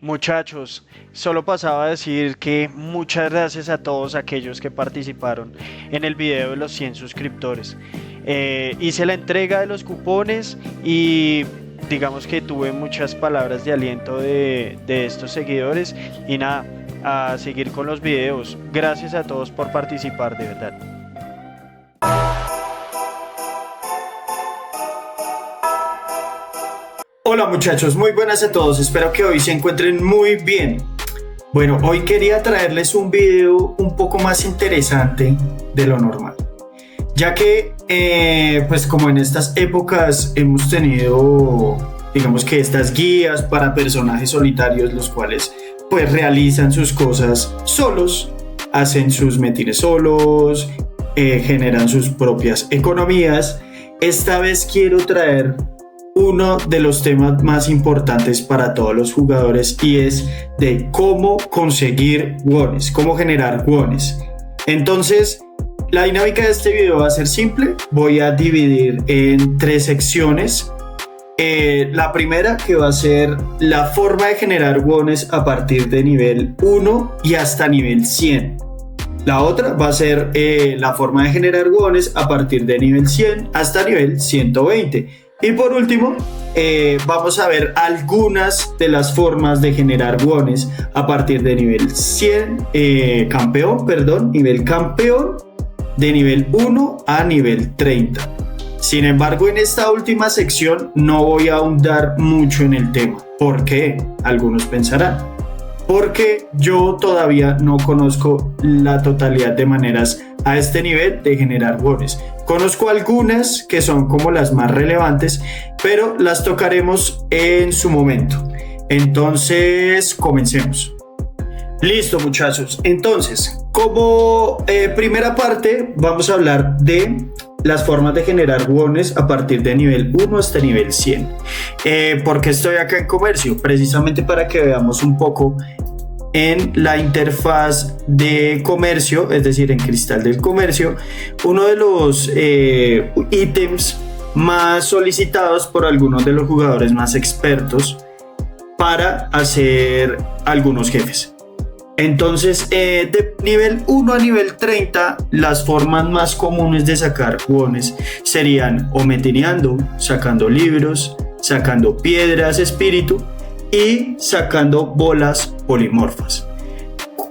Muchachos, solo pasaba a decir que muchas gracias a todos aquellos que participaron en el video de los 100 suscriptores. Hice la entrega de los cupones y digamos que tuve muchas palabras de aliento de estos seguidores y nada, a seguir con los videos. Gracias a todos por participar, de verdad. Hola muchachos, muy buenas a todos, espero que hoy se encuentren muy bien. Bueno, hoy quería traerles un video un poco más interesante de lo normal, ya que pues como en estas épocas hemos tenido, digamos que estas guías para personajes solitarios, los cuales pues realizan sus cosas solos, hacen sus metines solos, generan sus propias economías. Esta vez quiero traer uno de los temas más importantes para todos los jugadores y es de cómo conseguir wones, cómo generar wones. Entonces, la dinámica de este video va a ser simple. Voy a dividir en 3 secciones. La primera, que va a ser la forma de generar wones a partir de nivel 1 y hasta nivel 100. La otra va a ser la forma de generar wones a partir de nivel 100 hasta nivel 120. Y por último, vamos a ver algunas de las formas de generar wones a partir de nivel 100, nivel campeón, de nivel 1 a nivel 30. Sin embargo, en esta última sección no voy a ahondar mucho en el tema. ¿Por qué? Algunos pensarán. Porque yo todavía no conozco la totalidad de maneras a este nivel de generar wones. Conozco algunas que son como las más relevantes, pero las tocaremos en su momento. Entonces, comencemos. Listo, muchachos. Entonces, como primera parte, vamos a hablar de las formas de generar wones a partir de nivel 1 hasta nivel 100. ¿Por qué estoy acá en comercio? Precisamente para que veamos un poco en la interfaz de comercio, es decir, en Cristal del Comercio, uno de los ítems más solicitados por algunos de los jugadores más expertos para hacer algunos jefes. Entonces, de nivel 1 a nivel 30, las formas más comunes de sacar wones serían o metineando, sacando libros, sacando piedras espíritu y sacando bolas polimorfas.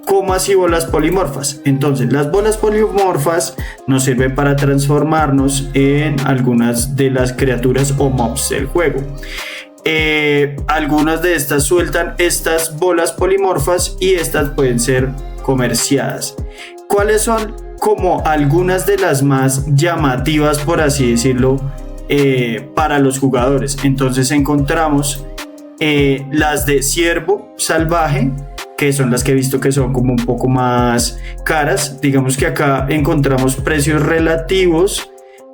¿Cómo así bolas polimorfas? Entonces, las bolas polimorfas nos sirven para transformarnos en algunas de las criaturas o mobs del juego. Algunas de estas sueltan estas bolas polimorfas y estas pueden ser comerciadas. ¿Cuáles son como algunas de las más llamativas, por así decirlo, para los jugadores? Entonces encontramos las de ciervo salvaje, que son las que he visto que son como un poco más caras. Digamos que acá encontramos precios relativos.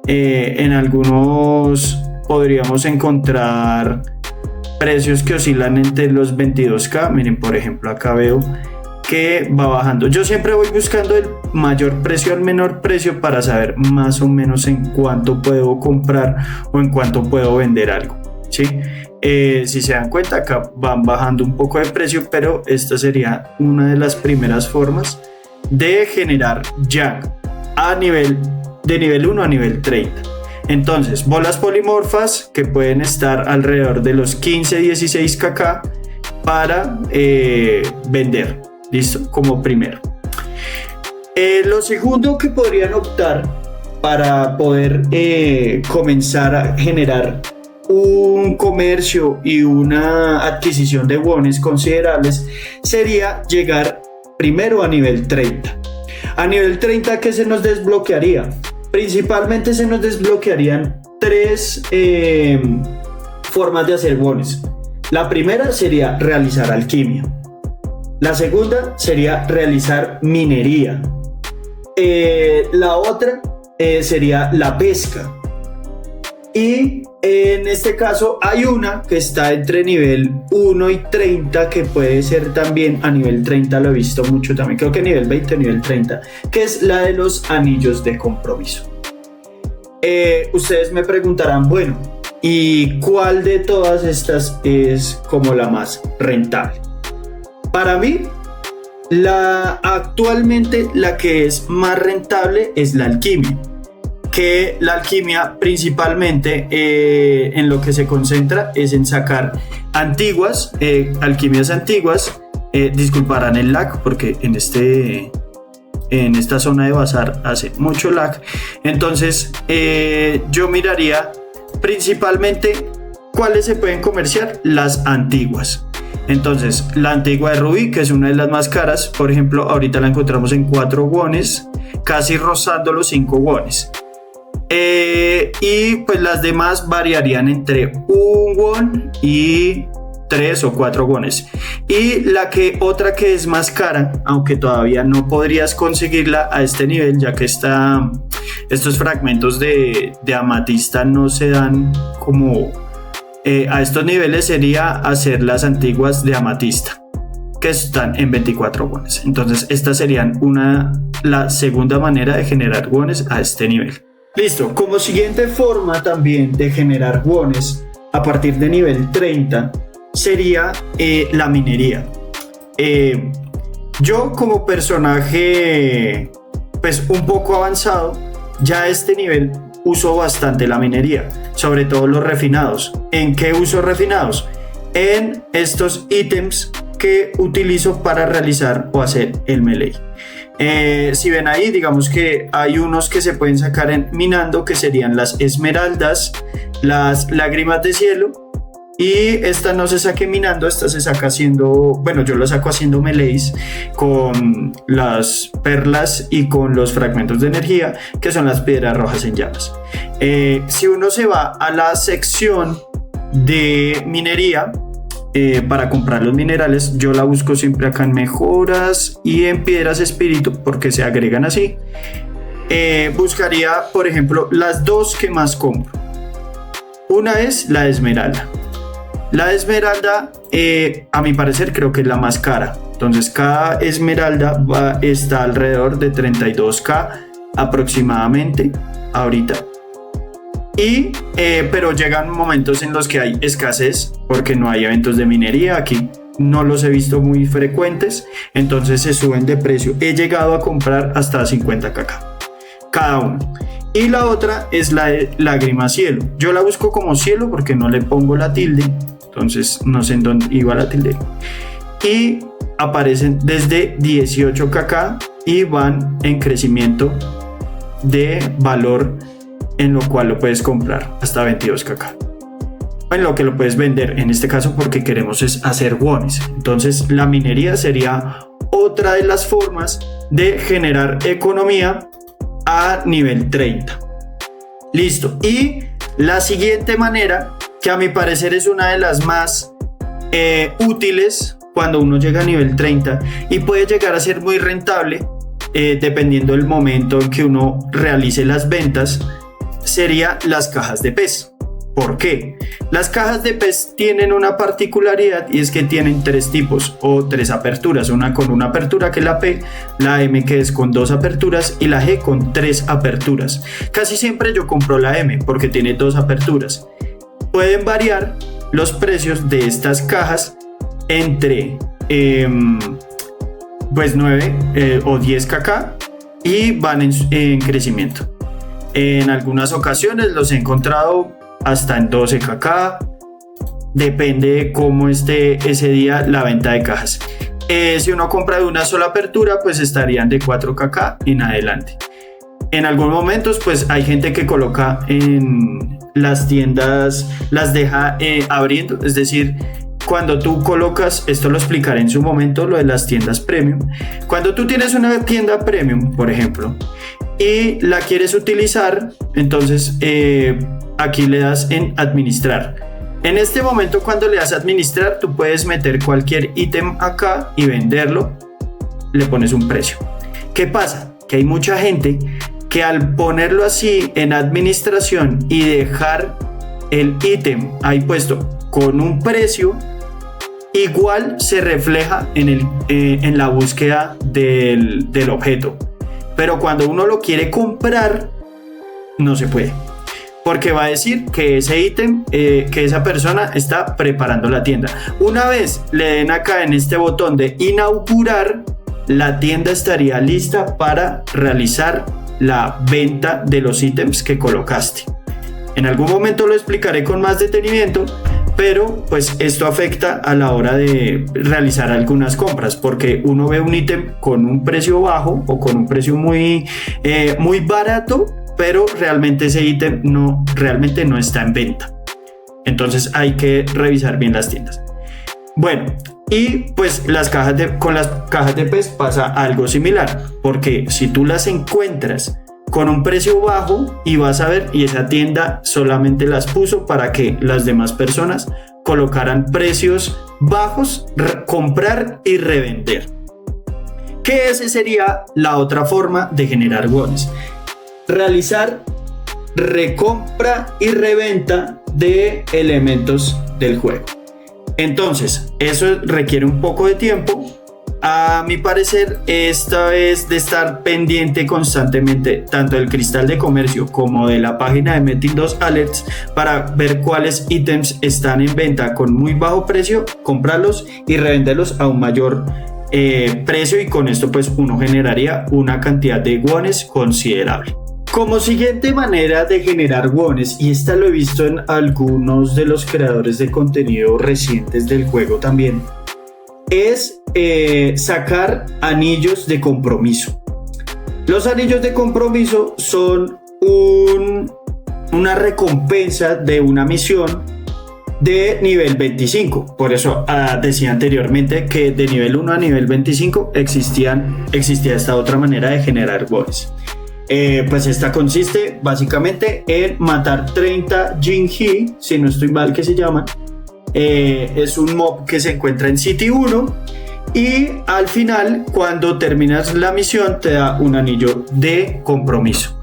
En algunos podríamos encontrar precios que oscilan entre los 22k. Miren, por ejemplo, acá veo que va bajando. Yo siempre voy buscando el mayor precio al menor precio para saber más o menos en cuánto puedo comprar o en cuánto puedo vender algo, ¿sí? Si se dan cuenta, acá van bajando un poco de precio, pero esta sería una de las primeras formas de generar Yang de nivel 1 a nivel 30. Entonces, bolas polimorfas que pueden estar alrededor de los 15-16 kk para vender. ¿Listo? Como primero. Lo segundo que podrían optar para poder comenzar a generar un comercio y una adquisición de wones considerables sería llegar primero a nivel 30. A nivel 30, ¿qué se nos desbloquearía? Principalmente se nos desbloquearían 3 formas de hacer wones. La primera sería realizar alquimia. La segunda sería realizar minería. La otra sería la pesca. Y en este caso hay una que está entre nivel 1 y 30, que puede ser también a nivel 30, lo he visto mucho también, creo que nivel 20 o nivel 30, que es la de los anillos de compromiso. Ustedes me preguntarán, bueno, ¿y cuál de todas estas es como la más rentable? Para mí, actualmente la que es más rentable es la alquimia, que la alquimia principalmente en lo que se concentra es en sacar alquimias antiguas. Disculparán el lag porque en esta zona de bazar hace mucho lag. Entonces yo miraría principalmente cuáles se pueden comerciar, las antiguas. Entonces la antigua de rubí, que es una de las más caras, por ejemplo ahorita la encontramos en 4 wones, casi rozando los 5 wones. Y pues las demás variarían entre 1 won y 3 o 4 wones. Y otra que es más cara, aunque todavía no podrías conseguirla a este nivel, ya que estos fragmentos de amatista no se dan como a estos niveles, sería hacer las antiguas de amatista, que están en 24 wones. Entonces estas serían la segunda manera de generar wones a este nivel. Listo, como siguiente forma también de generar wones a partir de nivel 30 sería la minería. Yo como personaje pues un poco avanzado, ya a este nivel uso bastante la minería, sobre todo los refinados. ¿En qué uso refinados? En estos ítems que utilizo para realizar o hacer el melee. Si ven ahí, digamos que hay unos que se pueden sacar minando, que serían las esmeraldas, las lágrimas de cielo, y esta no se saque minando, esta se saca yo lo saco haciendo melees con las perlas y con los fragmentos de energía, que son las piedras rojas en llamas. Si uno se va a la sección de minería, para comprar los minerales, yo la busco siempre acá en mejoras y en piedras espíritu, porque se agregan así. Buscaría, por ejemplo, las dos que más compro. Una es la esmeralda. La esmeralda, a mi parecer, creo que es la más cara. Entonces cada esmeralda está alrededor de 32k aproximadamente ahorita. Pero llegan momentos en los que hay escasez porque no hay eventos de minería. Aquí no los he visto muy frecuentes, entonces se suben de precio. He llegado a comprar hasta 50k cada uno. Y la otra es la de lágrima cielo. Yo la busco como cielo porque no le pongo la tilde, entonces no sé en dónde iba la tilde. Y aparecen desde 18k y van en crecimiento de valor, en lo cual lo puedes comprar hasta 22k. En lo que lo puedes vender, en este caso porque queremos es hacer wones. Entonces la minería sería otra de las formas de generar economía a nivel 30. Listo. Y la siguiente manera, que a mi parecer es una de las más útiles cuando uno llega a nivel 30 y puede llegar a ser muy rentable, dependiendo del momento en que uno realice las ventas, sería las cajas de pez. ¿Por qué? Las cajas de pez tienen una particularidad, y es que tienen 3 tipos o 3 aperturas: una con una apertura, que es la P, la M, que es con 2 aperturas, y la G con 3 aperturas. Casi siempre yo compro la M porque tiene 2 aperturas. Pueden variar los precios de estas cajas entre 9 o 10kk y van en crecimiento. En algunas ocasiones los he encontrado hasta en 12kk, depende de cómo esté ese día la venta de cajas. Si uno compra de una sola apertura, pues estarían de 4kk en adelante. En algunos momentos pues hay gente que coloca en las tiendas, las deja abriendo, es decir, cuando tú colocas, esto lo explicaré en su momento, lo de las tiendas premium. Cuando tú tienes una tienda premium, por ejemplo, y la quieres utilizar, entonces aquí le das en administrar. En este momento, cuando le das a administrar, tú puedes meter cualquier ítem acá y venderlo, le pones un precio. ¿Qué pasa? Que hay mucha gente que al ponerlo así en administración y dejar el ítem ahí puesto con un precio, igual se refleja en la búsqueda del objeto. Pero cuando uno lo quiere comprar, no se puede. porque va a decir que ese ítem, que esa persona está preparando la tienda. Una vez le den acá en este botón de inaugurar, la tienda estaría lista para realizar la venta de los ítems que colocaste. En algún momento lo explicaré con más detenimiento, pero pues esto afecta a la hora de realizar algunas compras, porque uno ve un ítem con un precio bajo o con un precio muy barato, pero realmente ese ítem realmente no está en venta. Entonces hay que revisar bien las tiendas. Bueno, y pues con las cajas de pez pasa algo similar, porque si tú las encuentras con un precio bajo y vas a ver, y esa tienda solamente las puso para que las demás personas colocaran precios bajos, comprar y revender. Que esa sería la otra forma de generar wones: realizar recompra y reventa de elementos del juego. Entonces, eso requiere un poco de tiempo. A mi parecer, esta es de estar pendiente constantemente tanto del cristal de comercio como de la página de Metin 2 Alerts para ver cuáles ítems están en venta con muy bajo precio, comprarlos y revenderlos a un mayor precio, y con esto pues uno generaría una cantidad de wones considerable. Como siguiente manera de generar wones, y esta lo he visto en algunos de los creadores de contenido recientes del juego también, es sacar anillos de compromiso. Los anillos de compromiso son una recompensa de una misión de nivel 25. Por eso decía anteriormente que de nivel 1 a nivel 25 existía esta otra manera de generar wones. Pues esta consiste básicamente en matar 30 Jin-Hee, si no estoy mal que se llaman. Es un mob que se encuentra en City 1, y al final, cuando terminas la misión, te da un anillo de compromiso.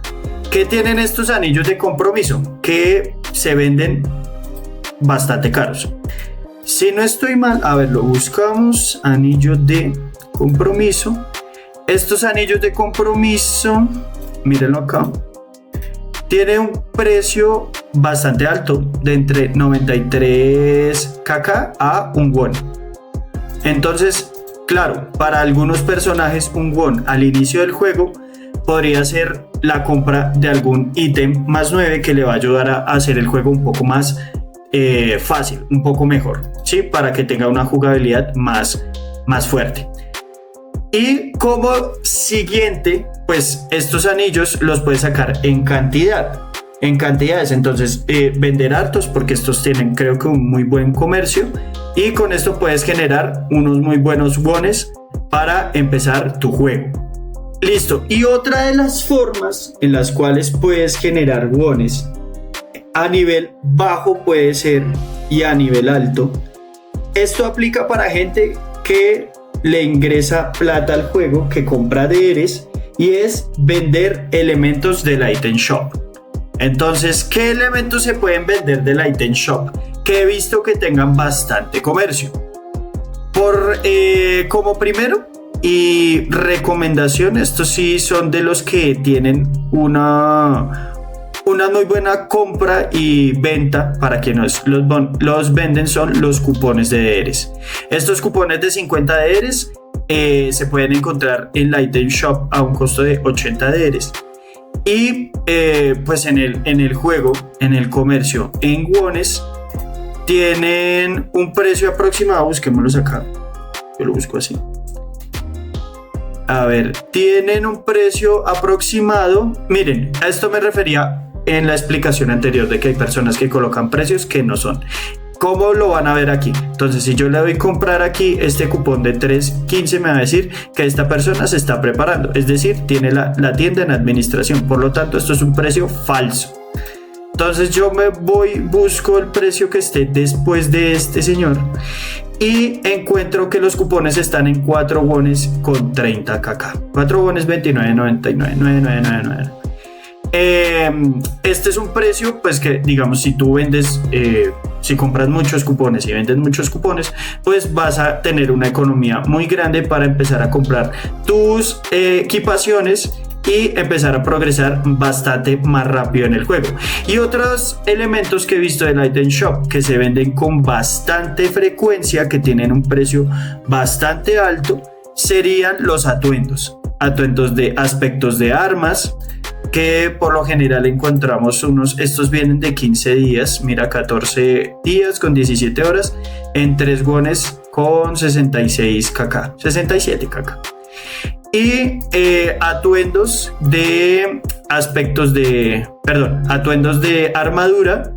¿Qué tienen estos anillos de compromiso? Que se venden bastante caros. Si no estoy mal, a ver, lo buscamos, anillo de compromiso. Estos anillos de compromiso, mírenlo acá, tiene un precio bastante alto, de entre 93 kk a un won. Entonces, claro, para algunos personajes un won al inicio del juego podría ser la compra de algún ítem más 9 que le va a ayudar a hacer el juego un poco más fácil, un poco mejor, ¿sí? Para que tenga una jugabilidad más fuerte. Y como siguiente, pues estos anillos los puedes sacar en cantidades. Entonces vender hartos, porque estos tienen, creo que, un muy buen comercio, y con esto puedes generar unos muy buenos wones para empezar tu juego. Listo. Y otra de las formas en las cuales puedes generar wones a nivel bajo puede ser, y a nivel alto. Esto aplica para gente que le ingresa plata al juego, que compra DRs, y es vender elementos del item shop. Entonces, ¿qué elementos se pueden vender del item shop? Que he visto que tengan bastante comercio. Como primero y recomendación, estos sí son de los que tienen una muy buena compra y venta. Para quienes los venden son los cupones de DRs. Estos cupones de 50 DRs se pueden encontrar en la item shop a un costo de 80 DRs. Y pues en el juego, en el comercio, en wones, tienen un precio aproximado. Busquémoslos acá, yo lo busco así. A ver, tienen un precio aproximado. Miren, a esto me refería en la explicación anterior, de que hay personas que colocan precios que no son. ¿Cómo lo van a ver aquí? Entonces, si yo le doy comprar aquí, este cupón de 3.15 me va a decir que esta persona se está preparando, es decir, tiene la tienda en administración. Por lo tanto, esto es un precio falso. Entonces yo busco el precio que esté después de este señor, y encuentro que los cupones están en 4 wones con 30 kk. 4 wones 29.99, 9.999. Este es un precio, pues, que, digamos, si tú vendes, si compras muchos cupones y vendes muchos cupones, pues vas a tener una economía muy grande para empezar a comprar tus equipaciones y empezar a progresar bastante más rápido en el juego. Y otros elementos que he visto del Item Shop que se venden con bastante frecuencia, que tienen un precio bastante alto, serían los atuendos de aspectos de armas, que por lo general encontramos estos vienen de 15 días, mira, 14 días con 17 horas en 3 wones con 67 kk. Y atuendos de armadura,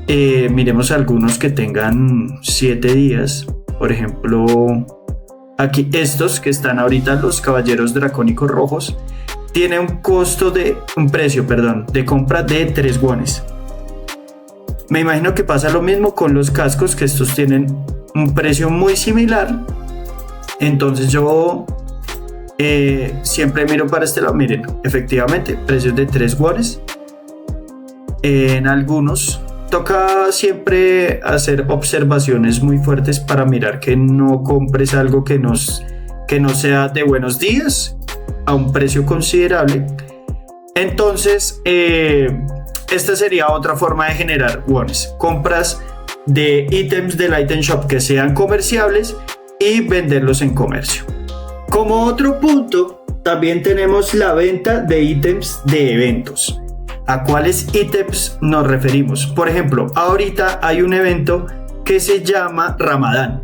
miremos algunos que tengan 7 días, por ejemplo, aquí estos que están ahorita, los caballeros dracónicos rojos, tiene un precio de compra de 3 wones. Me imagino que pasa lo mismo con los cascos, que estos tienen un precio muy similar. Entonces yo siempre miro para este lado. Miren, efectivamente, precios de 3 wones. En algunos toca siempre hacer observaciones muy fuertes para mirar que no compres algo que no sea de buenos días a un precio considerable. Entonces esta sería otra forma de generar wones: compras de ítems del Item Shop que sean comerciables y venderlos en comercio. Como otro punto, también tenemos la venta de ítems de eventos. ¿A cuáles ítems nos referimos? Por ejemplo, ahorita hay un evento que se llama Ramadán.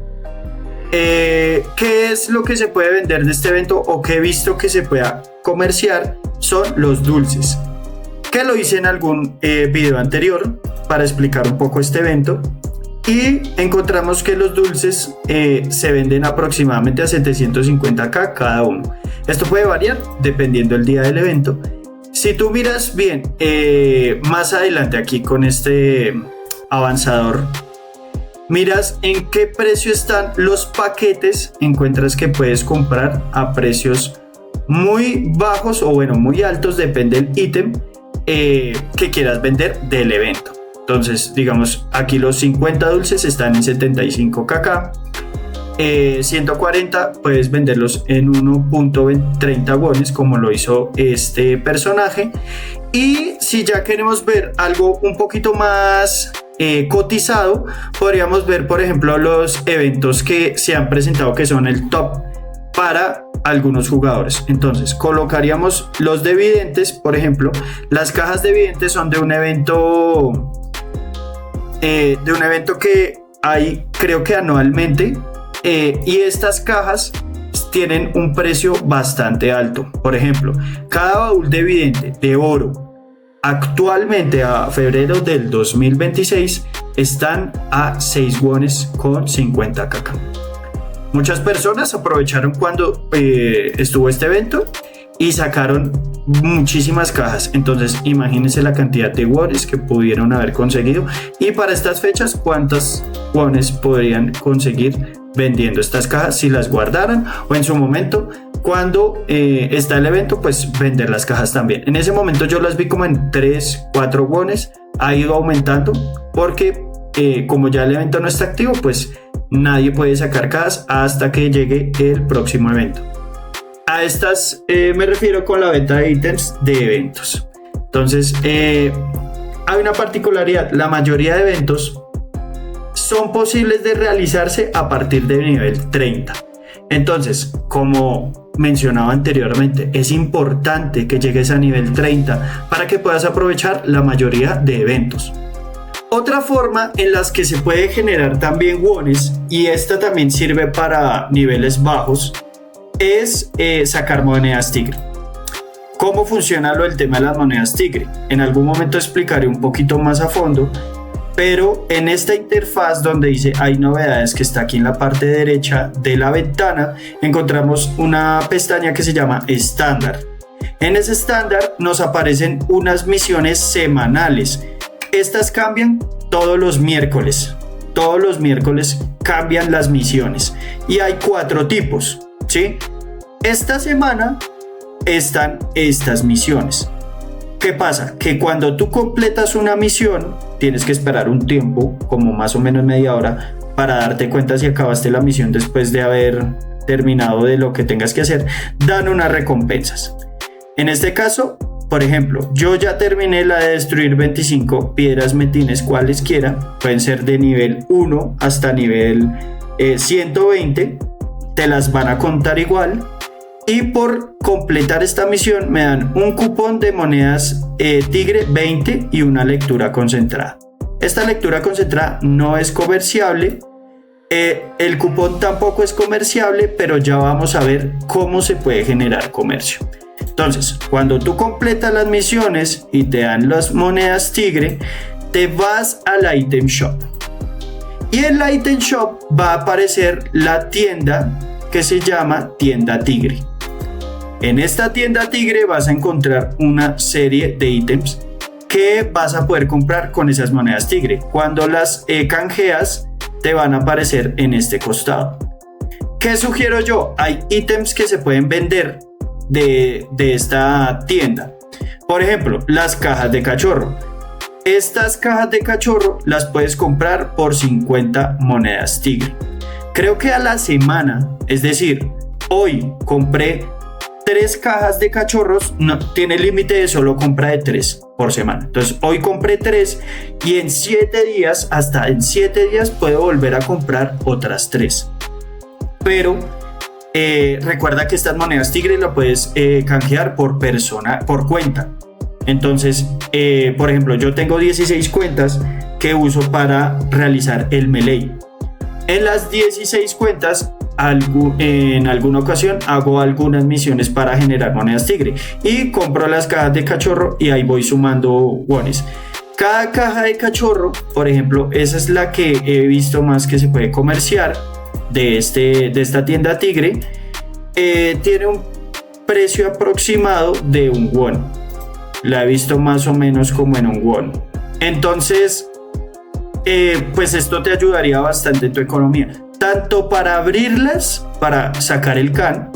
¿Qué es lo que se puede vender de este evento o que he visto que se pueda comerciar? Son los dulces, que lo hice en algún video anterior para explicar un poco este evento, y encontramos que los dulces se venden aproximadamente a 750k cada uno. Esto puede variar dependiendo del día del evento. Si tú miras bien más adelante aquí con este avanzador, miras en qué precio están los paquetes, encuentras que puedes comprar a precios muy bajos o bueno, muy altos, depende del ítem que quieras vender del evento. Entonces, digamos, aquí los 50 dulces están en 75 kk, 140 puedes venderlos en 1.30 wones, como lo hizo este personaje. Y si ya queremos ver algo un poquito más cotizado, podríamos ver, por ejemplo, los eventos que se han presentado, que son el top para algunos jugadores. Entonces colocaríamos los de videntes. Por ejemplo, las cajas de videntes son de un evento que hay, creo que anualmente, y estas cajas tienen un precio bastante alto. Por ejemplo, cada baúl de vidente de oro actualmente a febrero del 2026 están a 6 wones con 50 kk. Muchas personas aprovecharon cuando estuvo este evento y sacaron muchísimas cajas. Entonces imagínense la cantidad de wones que pudieron haber conseguido, y para estas fechas cuántas wones podrían conseguir vendiendo estas cajas si las guardaran, o en su momento cuando está el evento, pues vender las cajas también. En ese momento yo las vi como en 3-4 wones, ha ido aumentando porque como ya el evento no está activo, pues nadie puede sacar cajas hasta que llegue el próximo evento. A estas me refiero con la venta de ítems de eventos. Entonces hay una particularidad: la mayoría de eventos son posibles de realizarse a partir de nivel 30. Entonces, como mencionaba anteriormente, es importante que llegues a nivel 30 para que puedas aprovechar la mayoría de eventos. Otra forma en las que se puede generar también wones, y esta también sirve para niveles bajos, es sacar monedas tigre. ¿Cómo funciona el tema de las monedas tigre? En algún momento explicaré un poquito más a fondo, pero en esta interfaz donde dice hay novedades, que está aquí en la parte derecha de la ventana, encontramos una pestaña que se llama estándar. En ese estándar nos aparecen unas misiones semanales. Estas cambian todos los miércoles. Todos los miércoles cambian las misiones y hay 4 tipos, ¿sí? Esta semana están estas misiones. ¿Qué pasa? Que cuando tú completas una misión, tienes que esperar un tiempo, como más o menos media hora, para darte cuenta si acabaste la misión después de haber terminado de lo que tengas que hacer. Dan unas recompensas. En este caso, por ejemplo, yo ya terminé la de destruir 25 piedras metines cualesquiera, pueden ser de nivel 1 hasta nivel 120, te las van a contar igual, y por completar esta misión me dan un cupón de monedas tigre 20 y una lectura concentrada. Esta lectura concentrada no es comerciable, el cupón tampoco es comerciable, pero ya vamos a ver cómo se puede generar comercio. Entonces, cuando tú completas las misiones y te dan las monedas tigre, te vas al item shop. Y en la item shop va a aparecer la tienda que se llama tienda tigre. En esta tienda tigre vas a encontrar una serie de ítems que vas a poder comprar con esas monedas tigre. Cuando las canjeas, te van a aparecer en este costado. ¿Qué sugiero yo? Hay ítems que se pueden vender de esta tienda. Por ejemplo, las cajas de cachorro. Estas cajas de cachorro las puedes comprar por 50 monedas tigre. Creo que a la semana, es decir, hoy compré 3 cajas de cachorros, no tiene límite de solo compra de 3 por semana. Entonces hoy compré 3 y en 7 días, hasta en 7 días puedo volver a comprar otras 3. Pero recuerda que estas monedas tigre las puedes canjear por persona, por cuenta. Entonces, por ejemplo, yo tengo 16 cuentas que uso para realizar el melee. En las 16 cuentas, en alguna ocasión hago algunas misiones para generar monedas tigre y compro las cajas de cachorro y ahí voy sumando wones. Cada caja de cachorro, por ejemplo, esa es la que he visto más que se puede comerciar de esta tienda tigre, tiene un precio aproximado de un won. La he visto más o menos como en un won. Entonces, pues esto te ayudaría bastante en tu economía, tanto para abrirlas, para sacar el can,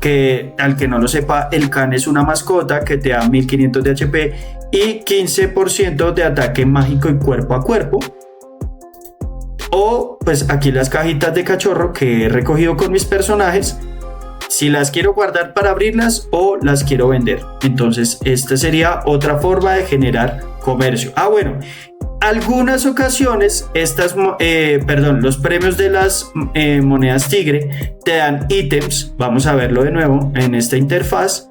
que al que no lo sepa, el can es una mascota que te da 1500 de HP y 15% de ataque mágico y cuerpo a cuerpo. O pues aquí las cajitas de cachorro que he recogido con mis personajes, si las quiero guardar para abrirlas o las quiero vender. Entonces esta sería otra forma de generar comercio. Bueno, algunas ocasiones los premios de las monedas tigre te dan ítems. Vamos a verlo de nuevo en esta interfaz.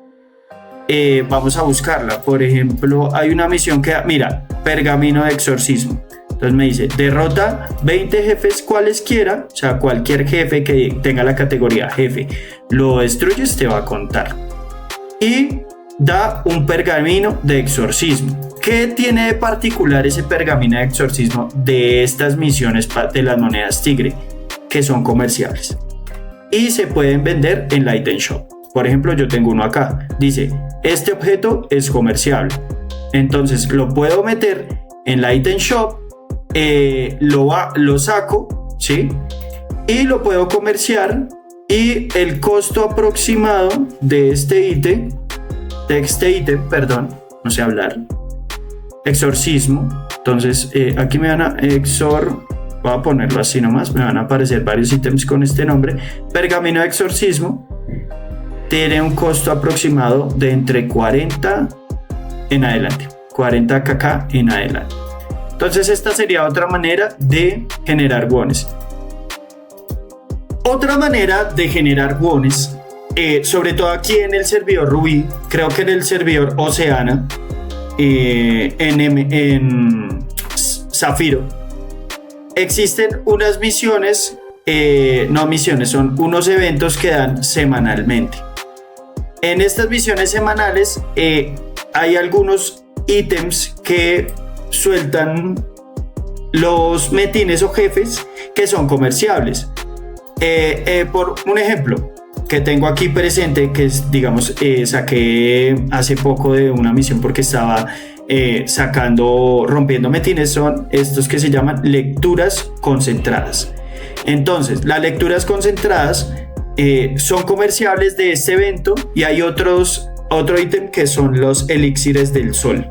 Vamos a buscarla. Por ejemplo, hay una misión que mira, pergamino de exorcismo. Entonces me dice, derrota 20 jefes cualesquiera, o sea, cualquier jefe que tenga la categoría jefe, lo destruyes, te va a contar. Y da un pergamino de exorcismo. ¿Qué tiene de particular ese pergamino de exorcismo de estas misiones de las monedas tigre? Que son comerciables y se pueden vender en la item shop. Por ejemplo, yo tengo uno acá, dice, este objeto es comerciable. Entonces lo puedo meter en la item shop, lo saco, ¿sí? Y lo puedo comerciar, y el costo aproximado de este ítem, no sé hablar, exorcismo. Entonces aquí me van a voy a ponerlo así nomás, me van a aparecer varios ítems con este nombre. Pergamino de exorcismo tiene un costo aproximado de entre 40 en adelante, 40 kk en adelante. Entonces esta sería otra manera de generar wones. Otra manera de generar wones, sobre todo aquí en el servidor Rubí, creo que en el servidor Oceana, en Zafiro, existen unas misiones, son unos eventos que dan semanalmente. En estas misiones semanales hay algunos ítems que sueltan los metines o jefes que son comerciables. Por un ejemplo que tengo aquí presente, que es, digamos, saqué hace poco de una misión porque estaba rompiendo metines, son estos que se llaman lecturas concentradas. Entonces, las lecturas concentradas son comerciables de este evento, y hay otro ítem que son los elixires del sol.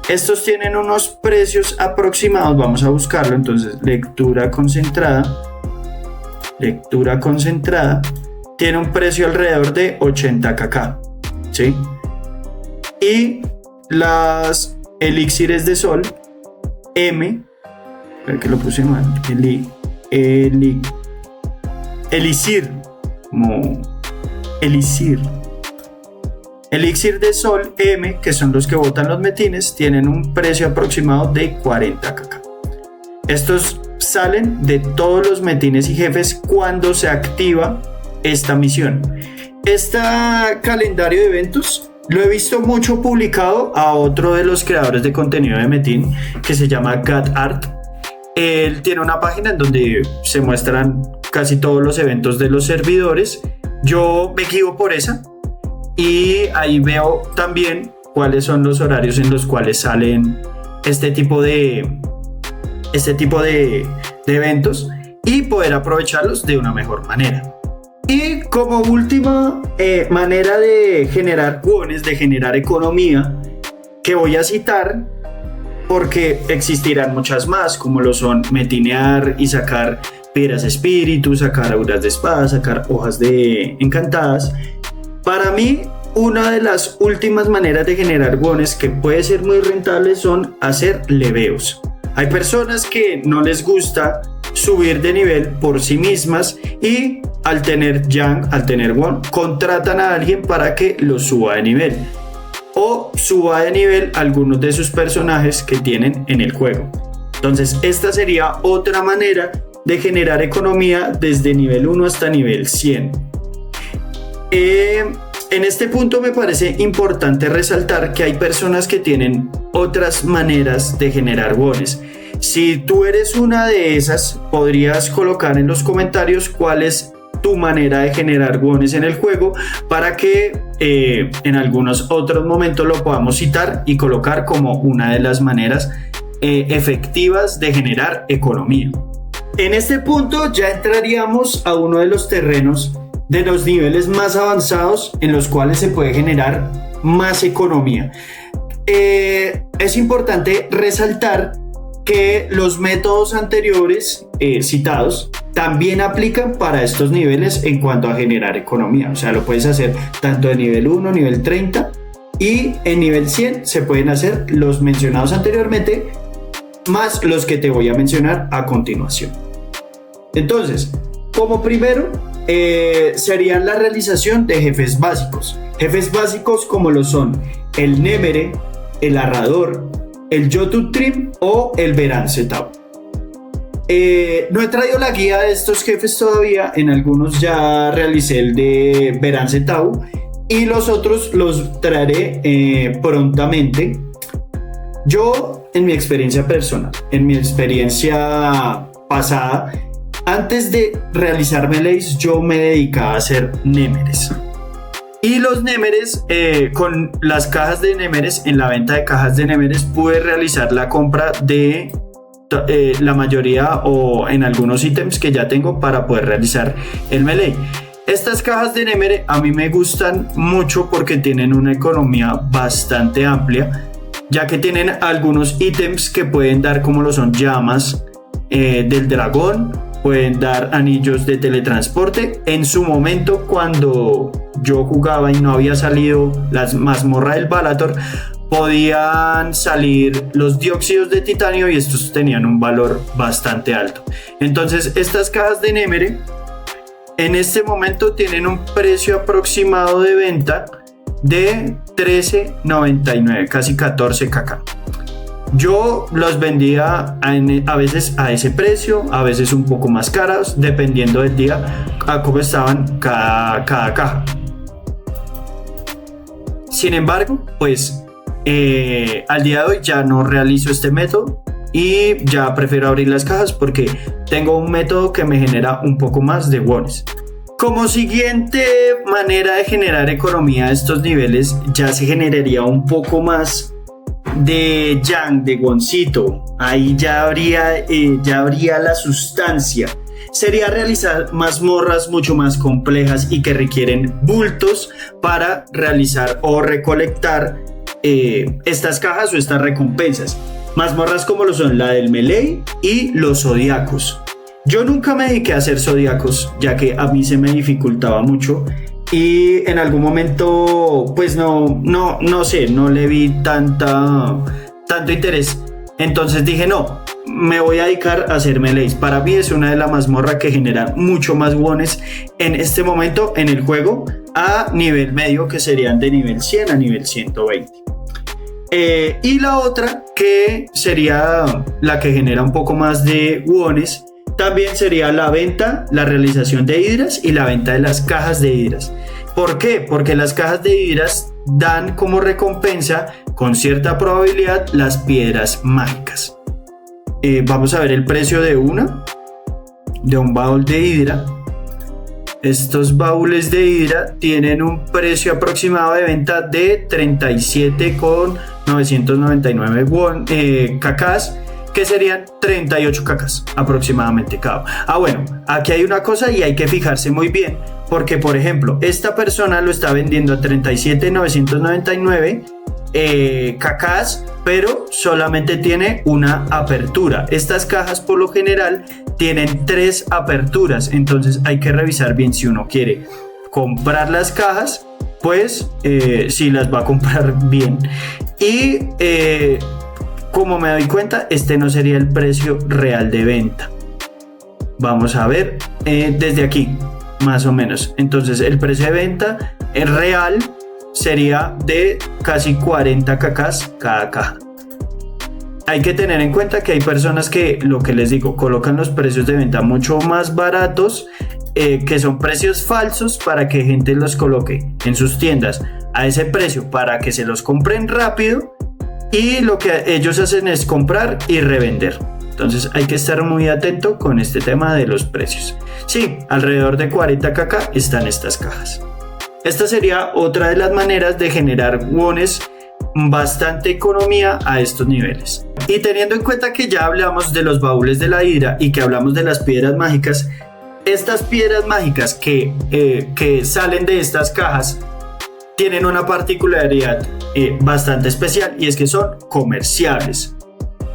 Estos tienen unos precios aproximados, vamos a buscarlo. Entonces, lectura concentrada tiene un precio alrededor de 80 kk, ¿sí? Y las elixires de sol M, espera que lo puse mal, elixir, como elixir. Elixir de sol M, que son los que botan los metines, tienen un precio aproximado de 40 kk. Estos salen de todos los metines y jefes cuando se activa esta misión. Este calendario de eventos lo he visto mucho publicado a otro de los creadores de contenido de Metin, que se llama GadArt. Él tiene una página en donde se muestran casi todos los eventos de los servidores. Yo me guío por esa y ahí veo también cuáles son los horarios en los cuales salen este tipo de eventos y poder aprovecharlos de una mejor manera. Y como última manera de generar wones, de generar economía, que voy a citar porque existirán muchas más, como lo son metinear y sacar piedras espíritu, sacar auras de espada, sacar hojas de encantadas. Para mí, una de las últimas maneras de generar wones que puede ser muy rentable son hacer leveos. Hay personas que no les gusta subir de nivel por sí mismas y al tener Yang, al tener Won, contratan a alguien para que los suba de nivel o suba de nivel algunos de sus personajes que tienen en el juego. Entonces esta sería otra manera de generar economía desde nivel 1 hasta nivel 100. En este punto me parece importante resaltar que hay personas que tienen otras maneras de generar wones. Si tú eres una de esas, podrías colocar en los comentarios cuál es tu manera de generar wones en el juego para que en algunos otros momentos lo podamos citar y colocar como una de las maneras efectivas de generar economía. En este punto ya entraríamos a uno de los terrenos de los niveles más avanzados en los cuales se puede generar más economía. Es importante resaltar que los métodos anteriores citados también aplican para estos niveles en cuanto a generar economía. O sea, lo puedes hacer tanto de nivel 1, nivel 30 y en nivel 100 se pueden hacer los mencionados anteriormente más los que te voy a mencionar a continuación. Entonces, como primero serían la realización de jefes básicos. Jefes básicos como lo son el Nemere, el Arrador, el Jotun Trim o el Verance Tau. No he traído la guía de estos jefes todavía, en algunos ya realicé el de Verance Tau y los otros los traeré prontamente. Yo, en mi experiencia personal, en mi experiencia pasada, antes de realizar melees, yo me dedicaba a hacer Némeres. Y los Némeres, con las cajas de Némeres, en la venta de cajas de Némeres, pude realizar la compra de la mayoría o en algunos ítems que ya tengo para poder realizar el melee. Estas cajas de Nemere a mí me gustan mucho porque tienen una economía bastante amplia, ya que tienen algunos ítems que pueden dar, como lo son llamas del dragón, pueden dar anillos de teletransporte. En su momento, cuando yo jugaba y no había salido las mazmorra del Balator, podían salir los dióxidos de titanio y estos tenían un valor bastante alto. Entonces estas cajas de Nemere en este momento tienen un precio aproximado de venta de 13.99, casi 14 kk. Yo los vendía a veces a ese precio, a veces un poco más caros, dependiendo del día a cómo estaban cada caja. Sin embargo, pues al día de hoy ya no realizo este método y ya prefiero abrir las cajas porque tengo un método que me genera un poco más de wones. Como siguiente manera de generar economía de estos niveles, ya se generaría un poco más de yang, de woncito. Ahí ya habría la sustancia. Sería realizar mazmorras mucho más complejas y que requieren bultos para realizar o recolectar estas cajas o estas recompensas. Mazmorras como lo son la del melee y los zodiacos. Yo nunca me dediqué a hacer zodiacos, ya que a mí se me dificultaba mucho y en algún momento pues no sé, no le vi tanto interés. Entonces dije, no, me voy a dedicar a hacer melees. Para mí es una de las mazmorras que genera mucho más wones en este momento en el juego, a nivel medio, que serían de nivel 100 a nivel 120. Y la otra, que sería la que genera un poco más de wones, también sería la venta, la realización de hidras y la venta de las cajas de hidras. ¿Por qué? Porque las cajas de hidras dan como recompensa, con cierta probabilidad, las piedras mágicas. Vamos a ver el precio de un baúl de hidra. Estos baúles de hidra tienen un precio aproximado de venta de 37,999 cacas, que serían 38 cacas aproximadamente cada uno. Bueno, aquí hay una cosa y hay que fijarse muy bien, porque por ejemplo, esta persona lo está vendiendo a 37,999 cacas, pero solamente tiene una apertura. Estas cajas por lo general tienen 3 aperturas, entonces hay que revisar bien si uno quiere comprar las cajas, pues si las va a comprar bien. Y como me doy cuenta, este no sería el precio real de venta. Vamos a ver desde aquí, más o menos. Entonces el precio de venta real sería de casi 40 cacas cada caja. Hay que tener en cuenta que hay personas que, lo que les digo, colocan los precios de venta mucho más baratos, que son precios falsos, para que gente los coloque en sus tiendas a ese precio para que se los compren rápido, y lo que ellos hacen es comprar y revender. Entonces hay que estar muy atento con este tema de los precios. Sí, alrededor de 40 kk están estas cajas. Esta sería otra de las maneras de generar wones, bastante economía a estos niveles. Y teniendo en cuenta que ya hablamos de los baúles de la hidra y que hablamos de las piedras mágicas, estas piedras mágicas que salen de estas cajas tienen una particularidad bastante especial, y es que son comerciables.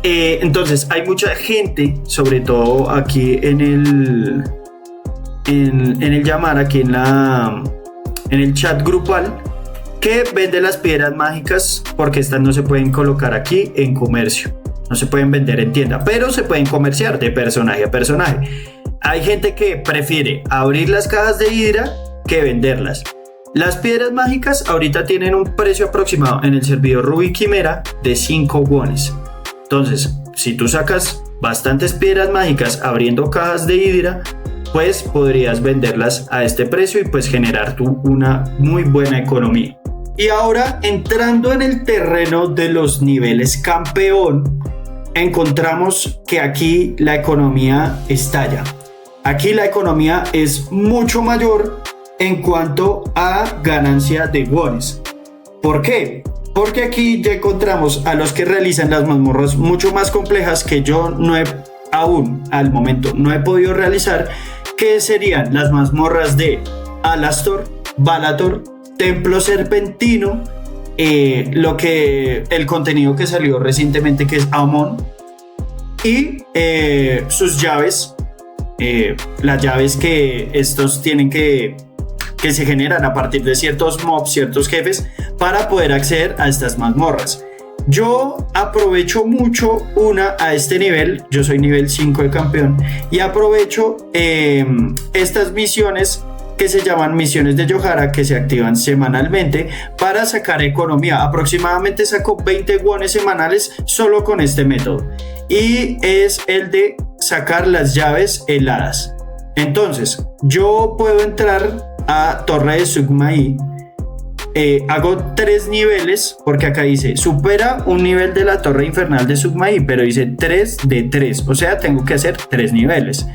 Entonces hay mucha gente, sobre todo aquí en el llamar, aquí en el chat grupal, que vende las piedras mágicas, porque estas no se pueden colocar aquí en comercio, no se pueden vender en tienda, pero se pueden comerciar de personaje a personaje. Hay gente que prefiere abrir las cajas de hidra que venderlas. Las piedras mágicas ahorita tienen un precio aproximado en el servidor Rubí Quimera de 5 wones. Entonces, si tú sacas bastantes piedras mágicas abriendo cajas de hidra, pues podrías venderlas a este precio y pues generar tú una muy buena economía. Y ahora, entrando en el terreno de los niveles campeón, encontramos que aquí la economía estalla. Aquí la economía es mucho mayor en cuanto a ganancia de wones. ¿Por qué? Porque aquí ya encontramos a los que realizan las mazmorras mucho más complejas, que yo aún al momento no he podido realizar, que serían las mazmorras de Alastor, Balator, Templo Serpentino, el contenido que salió recientemente, que es Amon, y sus llaves, las llaves que estos tienen que se generan a partir de ciertos mobs, ciertos jefes, para poder acceder a estas mazmorras. Yo aprovecho mucho a este nivel, yo soy nivel 5 de campeón, y aprovecho estas misiones que se llaman misiones de Yohara, que se activan semanalmente para sacar economía. Aproximadamente saco 20 wones semanales solo con este método, y es el de sacar las llaves heladas. Entonces yo puedo entrar a Torre de Sugmaí, hago 3 niveles, porque acá dice supera un nivel de la Torre Infernal de Sugmaí, pero dice 3 de 3, o sea tengo que hacer 3 niveles.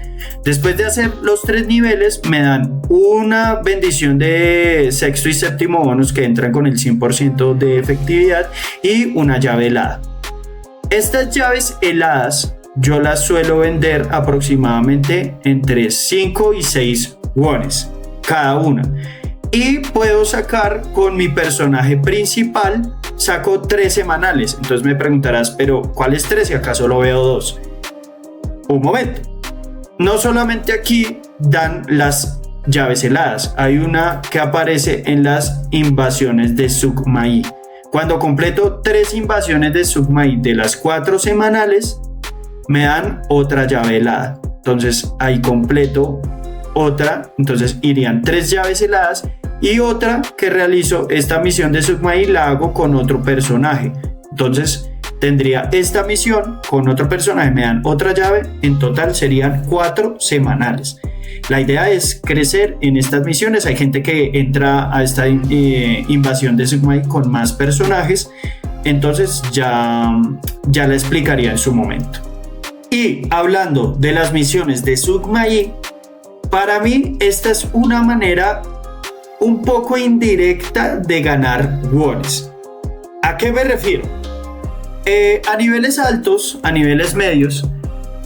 Después de hacer los 3 niveles me dan una bendición de sexto y séptimo bonus que entran con el 100% de efectividad, y una llave helada. Estas llaves heladas yo las suelo vender aproximadamente entre 5 y 6 wones cada una, y puedo sacar con mi personaje principal, saco 3 semanales. Entonces me preguntarás, pero ¿cuáles 3 si acá solo veo 2? Un momento, no solamente aquí dan las llaves heladas. Hay una que aparece en las invasiones de Sukmaí. Cuando completo 3 invasiones de Sukmaí de las 4 semanales, me dan otra llave helada. Entonces ahí completo otra, entonces irían 3 llaves heladas, y otra que realizo esta misión de Sukmaí la hago con otro personaje. Entonces tendría esta misión con otro personaje, me dan otra llave, en total serían 4 semanales. La idea es crecer en estas misiones. Hay gente que entra a esta invasión de Sukmaí con más personajes, entonces ya la explicaría en su momento. Y hablando de las misiones de Sukmaí, para mí esta es una manera un poco indirecta de ganar wones. ¿A qué me refiero? A niveles altos, a niveles medios,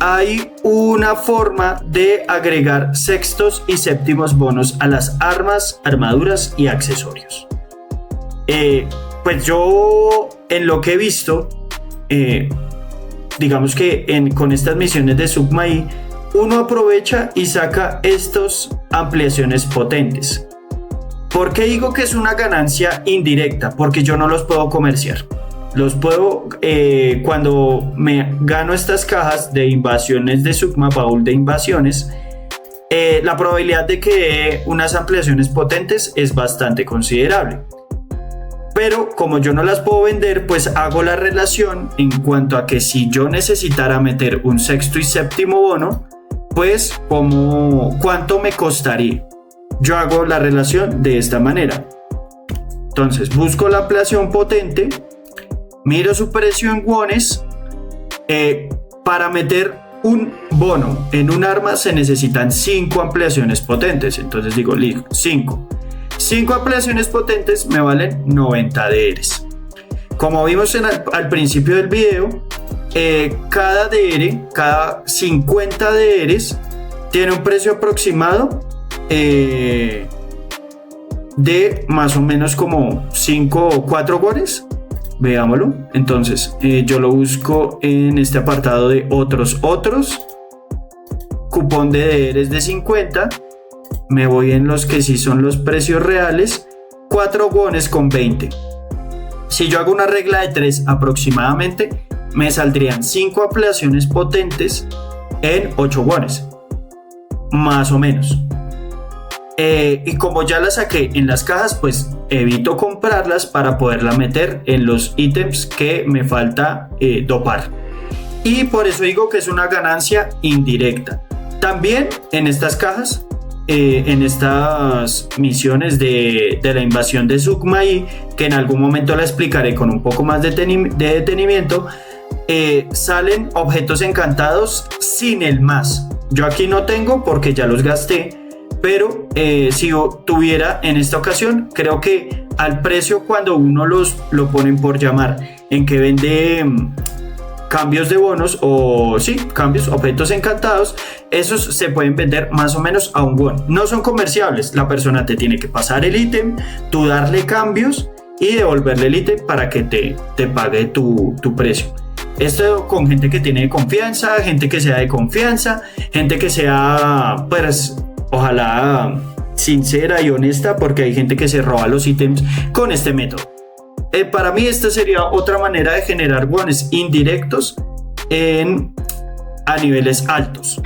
hay una forma de agregar sextos y séptimos bonos a las armas, armaduras y accesorios. Pues yo, en lo que he visto, digamos que con estas misiones de Sukmaí, uno aprovecha y saca estas ampliaciones potentes. ¿Por qué digo que es una ganancia indirecta? Porque yo no los puedo comerciar. Los puedo, cuando me gano estas cajas de invasiones de Sukma, baúl de invasiones, la probabilidad de que dé unas ampliaciones potentes es bastante considerable. Pero como yo no las puedo vender, pues hago la relación en cuanto a que si yo necesitara meter un sexto y séptimo bono, pues ¿cuánto me costaría? Yo hago la relación de esta manera. Entonces busco la ampliación potente, miro su precio en wones. Para meter un bono en un arma se necesitan 5 ampliaciones potentes. Entonces digo, 5 ampliaciones potentes me valen 90 DRs. Como vimos al principio del video, cada DR, cada 50 DRs tiene un precio aproximado de más o menos como 5 o 4 wones. Veámoslo. Entonces yo lo busco en este apartado de otros, cupón de DRs de 50, me voy en los que sí son los precios reales, 4 wones con 20. Si yo hago una regla de 3 aproximadamente, me saldrían 5 ampliaciones potentes en 8 wones, más o menos. Y como ya las saqué en las cajas, pues evito comprarlas para poderla meter en los ítems que me falta dopar. Y por eso digo que es una ganancia indirecta. También en estas cajas, en estas misiones de la invasión de Sukmaí, que en algún momento la explicaré con un poco más de detenimiento, salen objetos encantados sin el más. Yo aquí no tengo porque ya los gasté. Pero si yo tuviera en esta ocasión, creo que al precio cuando uno lo ponen por llamar, en que vende cambios de bonos o sí, cambios, objetos encantados, esos se pueden vender más o menos a un won. No son comerciables, la persona te tiene que pasar el ítem, tú darle cambios y devolverle el ítem para que te pague tu precio. Esto con gente que tiene confianza, gente que sea de confianza, gente que sea, pues, ojalá sincera y honesta, porque hay gente que se roba los ítems con este método. Para mí esta sería otra manera de generar wones indirectos a niveles altos.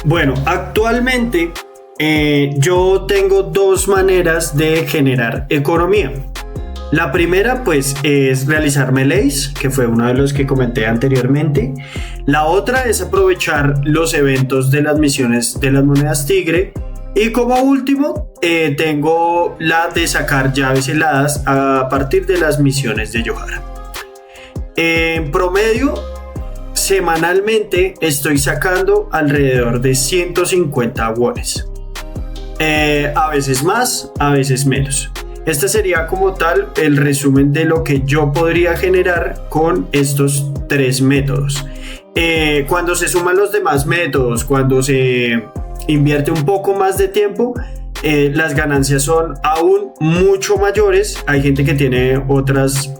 Bueno, actualmente yo tengo 2 maneras de generar economía. La primera pues es realizar melees, que fue uno de los que comenté anteriormente. La otra es aprovechar los eventos de las misiones de las monedas tigre. Y como último tengo la de sacar llaves heladas a partir de las misiones de Yohara. En promedio, semanalmente estoy sacando alrededor de 150 wones. A veces más, a veces menos. Este sería como tal el resumen de lo que yo podría generar con estos 3 métodos. Cuando se suman los demás métodos, cuando se invierte un poco más de tiempo, las ganancias son aún mucho mayores. Hay gente que tiene otros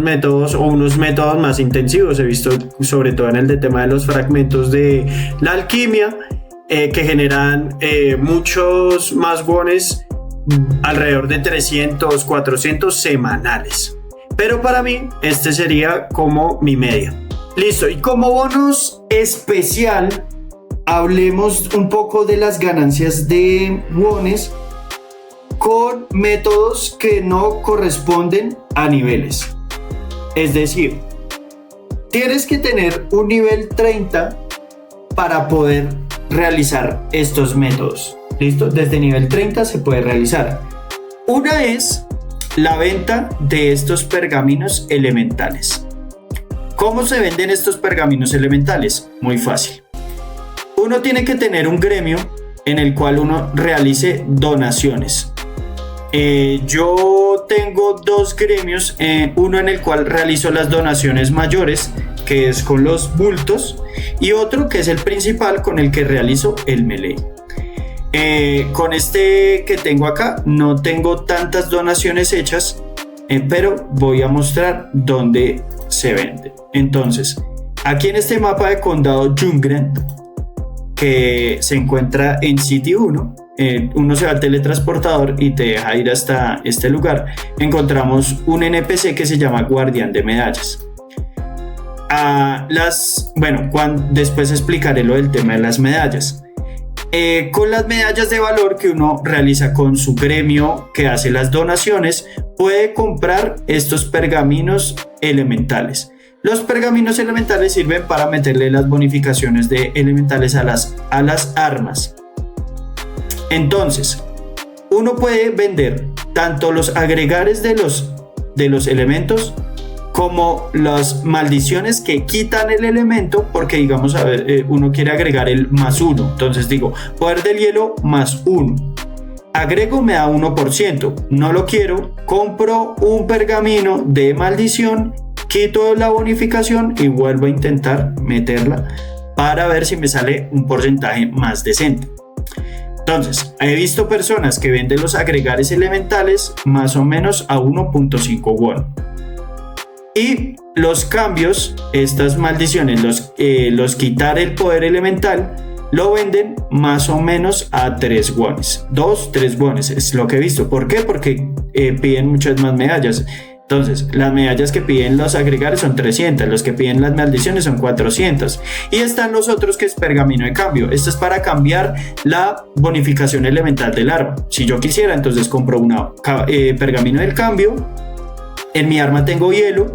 métodos o unos métodos más intensivos. He visto sobre todo en el tema de los fragmentos de la alquimia, que generan muchos más wones, alrededor de 300, 400 semanales. Pero para mí, este sería como mi media. Listo, y como bonus especial, hablemos un poco de las ganancias de wones con métodos que no corresponden a niveles. Es decir, tienes que tener un nivel 30 para poder realizar estos métodos. ¿Listo? Desde nivel 30 se puede realizar. Una es la venta de estos pergaminos elementales. ¿Cómo se venden estos pergaminos elementales? Muy fácil. Uno tiene que tener un gremio en el cual uno realice donaciones. Yo tengo dos gremios, uno en el cual realizo las donaciones mayores, que es con los bultos, y otro que es el principal, con el que realizo el melee. Con este que tengo acá no tengo tantas donaciones hechas, pero voy a mostrar dónde se vende. Entonces, aquí en este mapa de condado Jungren, que se encuentra en City 1, uno se va al teletransportador y te deja ir hasta este lugar. Encontramos un NPC que se llama Guardián de Medallas. Después explicaré lo del tema de las medallas. Con las medallas de valor que uno realiza con su gremio que hace las donaciones, puede comprar estos pergaminos elementales. Los pergaminos elementales sirven para meterle las bonificaciones de elementales a las armas. Entonces, uno puede vender tanto los agregares de los elementos como las maldiciones que quitan el elemento, porque digamos, uno quiere agregar el +1, entonces digo, poder del hielo +1, agrego, me da 1%, no lo quiero, compro un pergamino de maldición, quito la bonificación y vuelvo a intentar meterla para ver si me sale un porcentaje más decente. Entonces, he visto personas que venden los agregares elementales más o menos a 1.5 won. Y los cambios, estas maldiciones, los quitar el poder elemental, lo venden más o menos a 3 wones. 3 wones es lo que he visto. ¿Por qué? Porque piden muchas más medallas. Entonces, las medallas que piden los agregares son 300, los que piden las maldiciones son 400. Y están los otros que es pergamino de cambio. Esto es para cambiar la bonificación elemental del arma. Si yo quisiera, entonces compro una pergamino del cambio. En mi arma tengo hielo,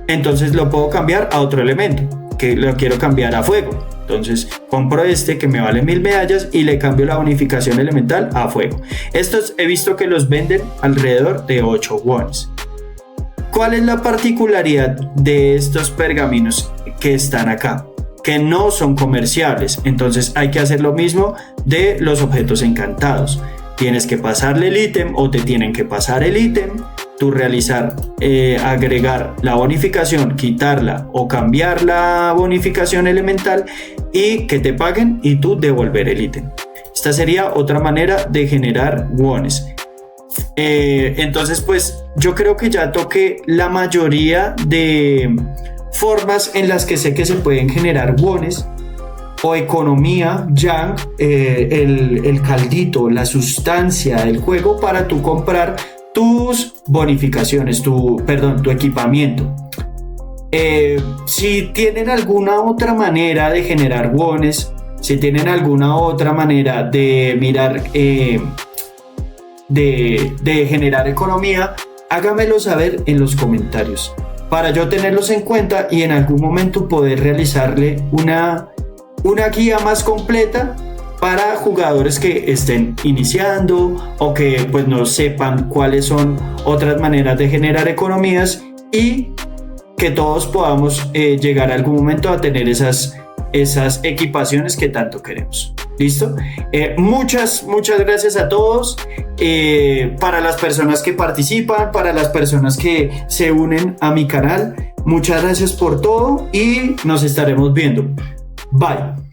entonces lo puedo cambiar a otro elemento, que lo quiero cambiar a fuego. Entonces compro este que me vale 1000 medallas y le cambio la bonificación elemental a fuego. Estos he visto que los venden alrededor de 8 wones. ¿Cuál es la particularidad de estos pergaminos que están acá? Que no son comerciables. Entonces hay que hacer lo mismo de los objetos encantados. Tienes que pasarle el ítem o te tienen que pasar el ítem, tú realizar, agregar la bonificación, quitarla o cambiar la bonificación elemental y que te paguen y tú devolver el ítem. Esta sería otra manera de generar wones. Entonces pues yo creo que ya toqué la mayoría de formas en las que sé que se pueden generar wones o economía yang, el caldito, la sustancia del juego para tú comprar tus bonificaciones, tu equipamiento. Si tienen alguna otra manera de generar wones, si tienen alguna otra manera de mirar, de generar economía, hágamelo saber en los comentarios para yo tenerlos en cuenta y en algún momento poder realizarle una guía más completa para jugadores que estén iniciando o que pues no sepan cuáles son otras maneras de generar economías y que todos podamos llegar a algún momento a tener esas equipaciones que tanto queremos. ¿Listo? Muchas gracias a todos, para las personas que participan, para las personas que se unen a mi canal. Muchas gracias por todo y nos estaremos viendo. Bye.